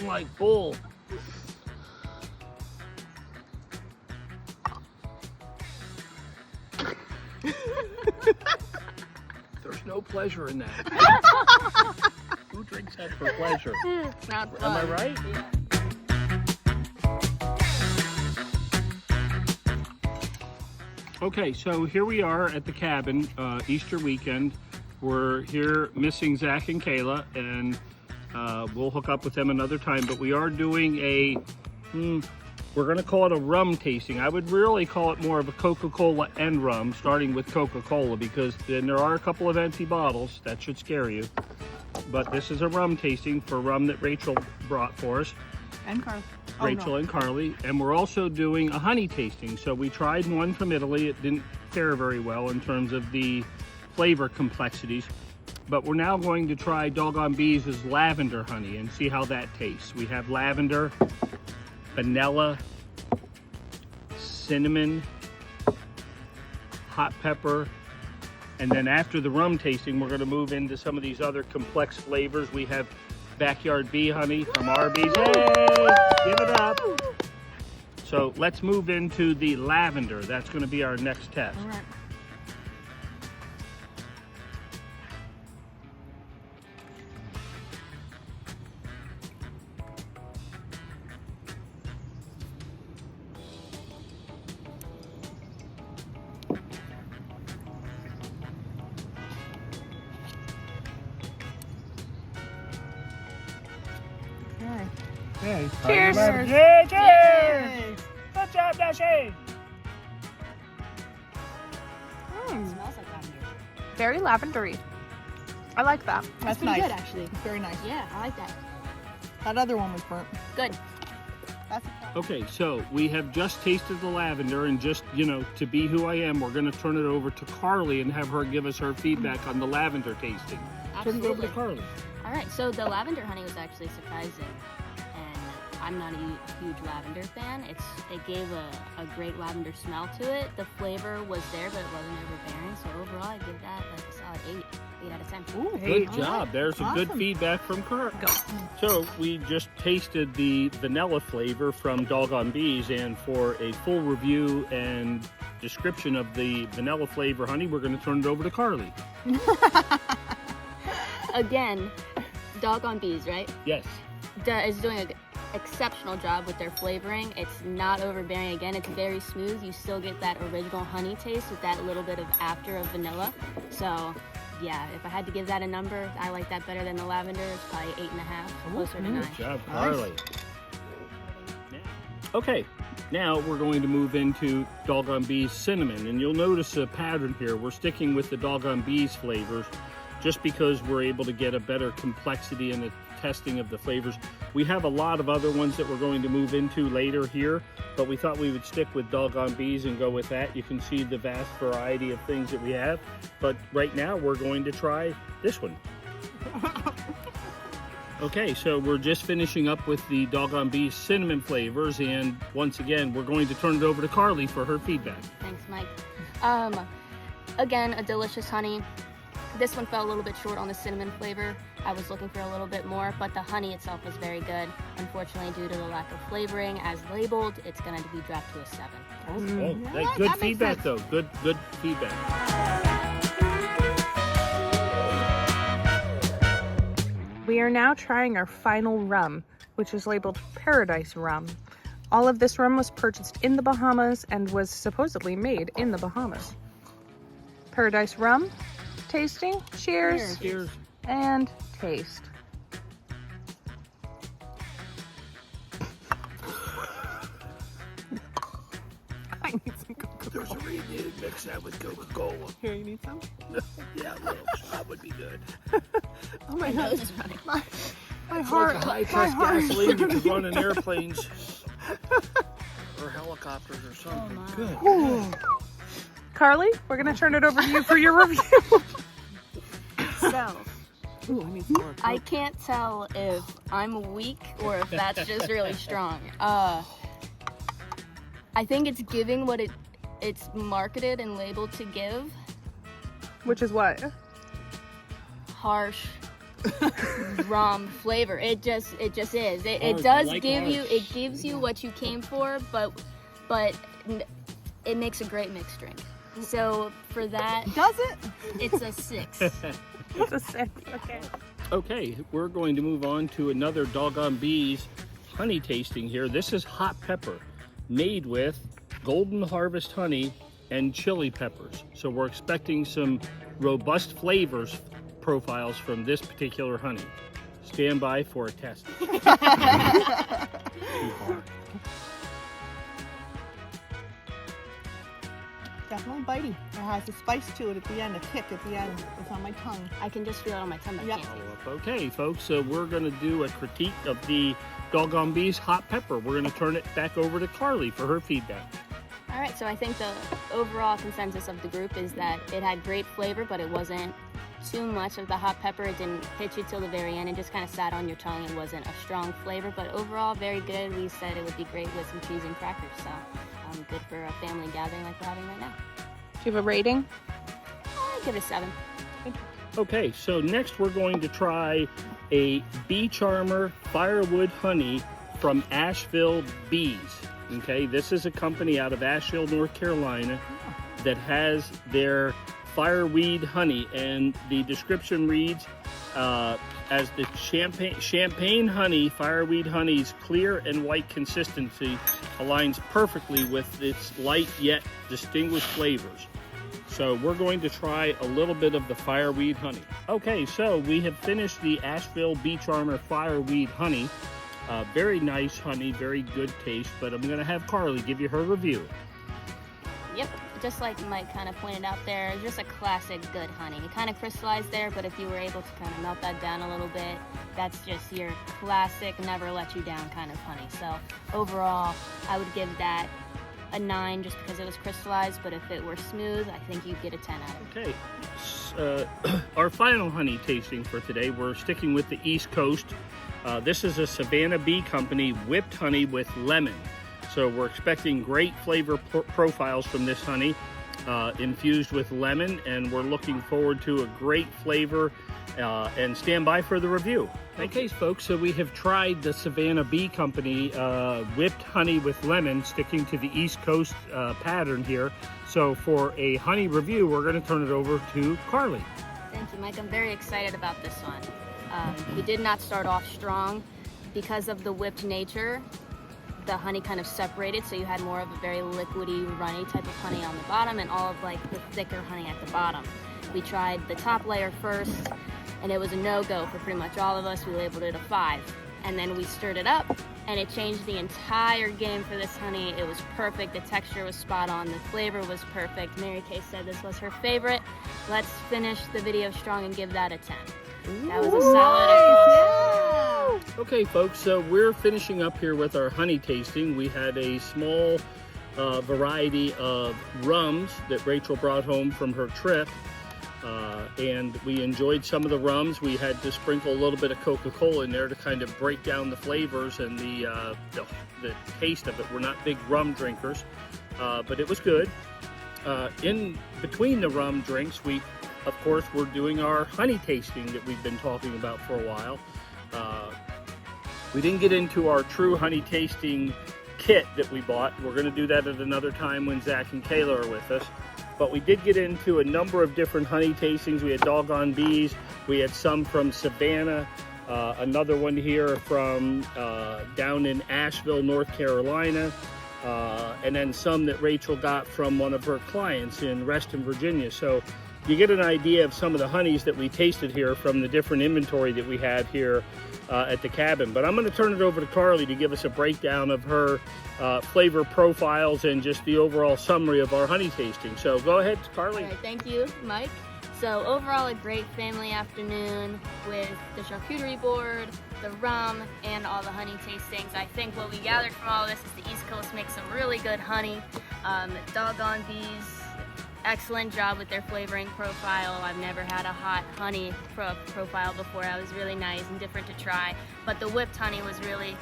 smelling like bull. There's no pleasure in that. Who drinks that for pleasure? It's not fun. Am I right? Yeah. Okay, so here we are at the cabin, Easter weekend. We're here missing Zach and Kayla, and we'll hook up with them another time, but we are doing a, we're gonna call it a rum tasting. I would really call it more of a Coca-Cola and rum, starting with Coca-Cola, because then there are a couple of empty bottles. That should scare you. But this is a rum tasting for rum that Rachel brought for us. And Carl. Rachel and Carly, and we're also doing a honey tasting. So we tried one from Italy. It didn't fare very well in terms of the flavor complexities, but we're now going to try Doggone Bees' lavender honey and see how that tastes. We have lavender, vanilla, cinnamon, hot pepper, and then after the rum tasting, we're going to move into some of these other complex flavors. We have backyard bee honey from Arby's. Yay! Give it up. So let's move into the lavender. That's going to be our next test. All right. Okay. Cheers. Yeah, cheers. Good job, Dashi. It smells like lavender. Very lavendery. I like that. That's nice. good, actually. Very nice. Yeah, I like that. That other one was burnt. Good. That's Okay, so we have just tasted the lavender, and just, you know, to be who I am, we're going to turn it over to Carly and have her give us her feedback on the lavender tasting. Turn it over to Carly. All right, so the lavender honey was actually surprising, and I'm not a huge lavender fan. It gave a great lavender smell to it. The flavor was there, but it wasn't overbearing. So overall, I give that like a solid 8 out of 10. Ooh, Good job. There's a good Awesome. feedback from Carly. So we just tasted the vanilla flavor from Doggone Bees, and for a full review and description of the vanilla flavor honey, we're going to turn it over to Carly. Again, Doggone Bees, right? Yes. Is doing an exceptional job with their flavoring. It's not overbearing. Again, it's very smooth. You still get that original honey taste with that little bit of after of vanilla. So yeah, if I had to give that a number, I like that better than the lavender. It's probably 8.5, closer to 9. Good job, Carly. Okay, now we're going to move into Doggone Bees cinnamon, and you'll notice a pattern here. We're sticking with the Doggone Bees flavors just because we're able to get a better complexity in the testing of the flavors. We have a lot of other ones that we're going to move into later here, but we thought we would stick with Doggone Bees and go with that. You can see the vast variety of things that we have, but right now we're going to try this one. Okay, so we're just finishing up with the Doggone Bees cinnamon flavors, and once again, we're going to turn it over to Carly for her feedback. Thanks, Mike. Again, a delicious honey. This one fell a little bit short on the cinnamon flavor. I was looking for a little bit more, but the honey itself was very good. Unfortunately, due to the lack of flavoring as labeled, it's going to be dropped to a 7. Oh, hey, good feedback though. Good feedback. We are now trying our final rum, which is labeled Paradise Rum. All of this rum was purchased in the Bahamas and was supposedly made in the Bahamas. Paradise Rum, tasting, cheers, Cheers. and taste. I need some Coca-Cola. There's a reason you didn't mix that with Coca-Cola. Here, you need some? Yeah, well, that would be good. Oh my Nose god. is running. My It's heart. like a My high-tech heart. gasoline you can run in airplanes or helicopters or something. my. Good. Ooh. Carly, we're gonna turn it over to you for your review. So, Ooh, I need some more. I can't tell if I'm weak or if that's just really strong. I think it's giving what it's marketed and labeled to give. Which is what? Harsh, rum flavor. It just is. It Ours, does like give you, ours. it gives you what you came for, but it makes a great mixed drink. So for that, Does it? it's a 6. It's a 6. Okay. Okay, we're going to move on to another Doggone Bees honey tasting here. This is hot pepper, made with golden harvest honey and chili peppers. So we're expecting some robust flavors profiles from this particular honey. Stand by for a test. Too hard. Definitely bitey. It has a spice to it at the end, a kick at the end. It's on my tongue. I can just feel it on my tongue. I Yeah. can't taste it. Okay, folks, so we're going to do a critique of the Doggone Bees hot pepper. We're going to turn it back over to Carly for her feedback. All right, so I think the overall consensus of the group is that it had great flavor, but it wasn't too much of the hot pepper. It didn't hit you till the very end. It just kind of sat on your tongue. It wasn't a strong flavor, but overall very good. We said it would be great with some cheese and crackers, so good for a family gathering like we're having right now. Do you have a rating? I'd give it a 7. Okay, so next we're going to try a Bee Charmer Firewood Honey from Asheville Bees. Okay, this is a company out of Asheville, North Carolina that has their fireweed honey, and the description reads as the champagne honey, fireweed honey's clear and white consistency aligns perfectly with its light yet distinguished flavors. So we're going to try a little bit of the fireweed honey. Okay, so we have finished the Asheville Bee Charmer Fireweed Honey. Very nice honey, very good taste, but I'm gonna have Carly give you her review. Yep, just like Mike kind of pointed out there, just a classic good honey. It kind of crystallized there, but if you were able to kind of melt that down a little bit, that's just your classic, never let you down kind of honey. So overall, I would give that a 9 just because it was crystallized, but if it were smooth, I think you'd get a 10 out of it. Okay, our final honey tasting for today, we're sticking with the East Coast. This is a Savannah Bee Company whipped honey with lemon. So we're expecting great flavor profiles from this honey infused with lemon, and we're looking forward to a great flavor and stand by for the review. Okay, folks, so we have tried the Savannah Bee Company whipped honey with lemon, sticking to the East Coast pattern here. So for a honey review, we're going to turn it over to Carly. Thank you, Mike. I'm very excited about this one. We did not start off strong because of the whipped nature. The honey kind of separated, so you had more of a very liquidy, runny type of honey on the bottom and all of like the thicker honey at the bottom. We tried the top layer first, and it was a no-go for pretty much all of us. We labeled it a 5. And then we stirred it up, and it changed the entire game for this honey. It was perfect. The texture was spot on. The flavor was perfect. Mary Kay said this was her favorite. Let's finish the video strong and give that a 10. That was a solid. Okay, folks, so we're finishing up here with our honey tasting. We had a small variety of rums that Rachel brought home from her trip, and we enjoyed some of the rums. We had to sprinkle a little bit of Coca-Cola in there to kind of break down the flavors and the taste of it. We're not big rum drinkers, but it was good. In between the rum drinks, of course, we're doing our honey tasting that we've been talking about for a while. We didn't get into our true honey tasting kit that we bought. We're going to do that at another time when Zach and Kayla are with us. But we did get into a number of different honey tastings. We had Doggone Bees. We had some from Savannah. Another one here from down in Asheville, North Carolina. And then some that Rachel got from one of her clients in Reston, Virginia. So you get an idea of some of the honeys that we tasted here from the different inventory that we had here at the cabin. But I'm going to turn it over to Carly to give us a breakdown of her flavor profiles and just the overall summary of our honey tasting. So go ahead, Carly. All right, thank you, Mike. So overall, a great family afternoon with the charcuterie board, the rum, and all the honey tastings. I think what we gathered from all this is the East Coast makes some really good honey. Doggone Bees, excellent job with their flavoring profile. I've never had a hot honey profile before. It was really nice and different to try. But the whipped honey was really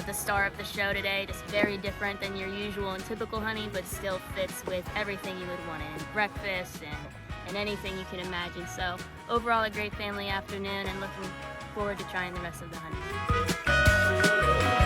the star of the show today. Just very different than your usual and typical honey, but still fits with everything you would want in breakfast and and anything you can imagine. So overall, a great family afternoon, and looking forward to trying the rest of the honey.